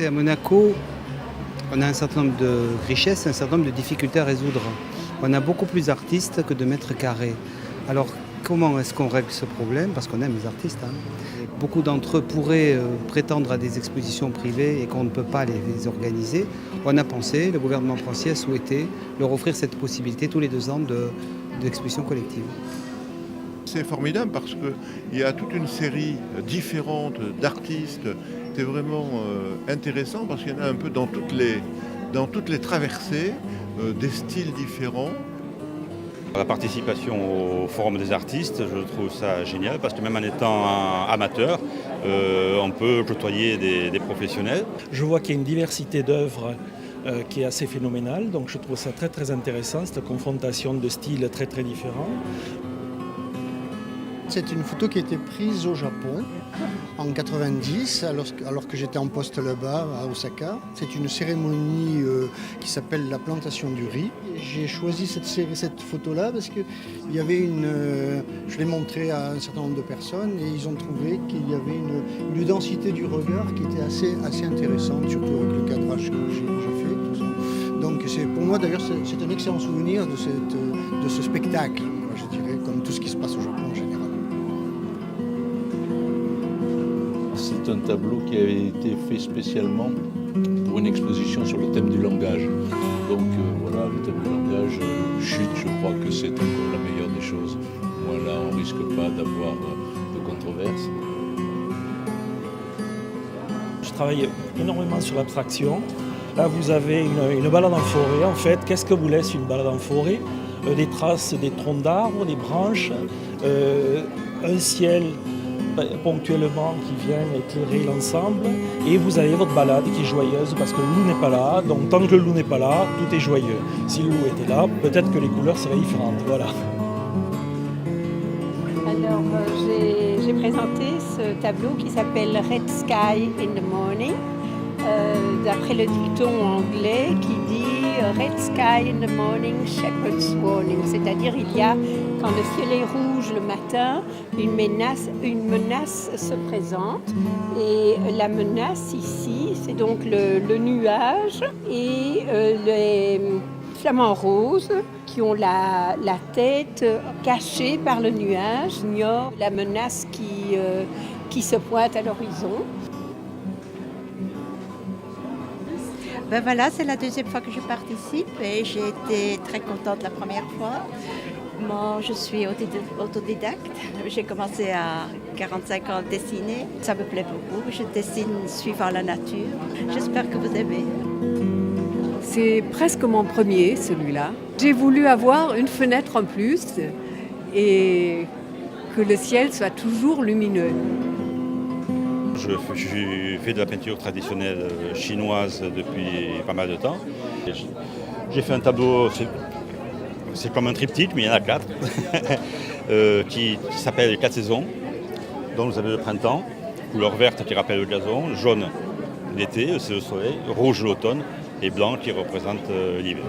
À Monaco, on a un certain nombre de richesses, un certain nombre de difficultés à résoudre. On a beaucoup plus d'artistes que de mètres carrés. Alors comment est-ce qu'on règle ce problème? Parce qu'on aime les artistes. Beaucoup d'entre eux pourraient prétendre à des expositions privées et qu'on ne peut pas les organiser. On a pensé, le gouvernement français a souhaité leur offrir cette possibilité tous les 2 ans d'exposition collective. C'est formidable parce qu'il y a toute une série différente d'artistes. C'est vraiment intéressant parce qu'il y en a un peu dans toutes les traversées, des styles différents. La participation au Forum des artistes, je trouve ça génial parce que même en étant amateur, on peut côtoyer des professionnels. Je vois qu'il y a une diversité d'œuvres qui est assez phénoménale, donc je trouve ça très très intéressant, cette confrontation de styles très très différents. C'est une photo qui a été prise au Japon en 90, alors que j'étais en poste là-bas, à Osaka. C'est une cérémonie qui s'appelle la plantation du riz. J'ai choisi cette photo-là parce que je l'ai montrée à un certain nombre de personnes et ils ont trouvé qu'il y avait une densité du regard qui était assez intéressante, surtout avec le cadrage que j'ai fait. Tout ça. Donc pour moi d'ailleurs c'est un excellent souvenir de ce spectacle, je dirais, comme tout ce qui se passe au Japon en général. C'est un tableau qui avait été fait spécialement pour une exposition sur le thème du langage. Donc voilà, le thème du langage, chute, je crois que c'est encore la meilleure des choses. Moi là, on ne risque pas d'avoir de controverses. Je travaille énormément sur l'abstraction. Là, vous avez une balade en forêt. En fait, qu'est-ce que vous laisse une balade en forêt? Des traces des troncs d'arbres, des branches, un ciel ponctuellement qui vient éclairer l'ensemble et vous avez votre balade qui est joyeuse parce que le loup n'est pas là, donc tant que le loup n'est pas là, tout est joyeux. Si le loup était là, peut-être que les couleurs seraient différentes. Voilà. Alors j'ai présenté ce tableau qui s'appelle Red Sky in the Morning, d'après le dicton anglais qui dit Red Sky in the Morning, Shepherd's Warning, c'est-à-dire il y a, quand le ciel est rouge le matin, une menace se présente et la menace ici c'est donc le nuage et les flamants roses qui ont la tête cachée par le nuage, ignorent la menace qui se pointe à l'horizon. Ben voilà, c'est la 2e fois que je participe et j'ai été très contente la première fois. Moi, je suis autodidacte. J'ai commencé à 45 ans à dessiner. Ça me plaît beaucoup. Je dessine suivant la nature. J'espère que vous aimez. C'est presque mon premier, celui-là. J'ai voulu avoir une fenêtre en plus et que le ciel soit toujours lumineux. Je fais de la peinture traditionnelle chinoise depuis pas mal de temps. J'ai fait un tableau, c'est comme un triptyque, mais il y en a 4, qui s'appelle les 4 saisons. Donc vous avez le printemps, couleur verte qui rappelle le gazon, jaune l'été, c'est le soleil, rouge l'automne et blanc qui représente l'hiver.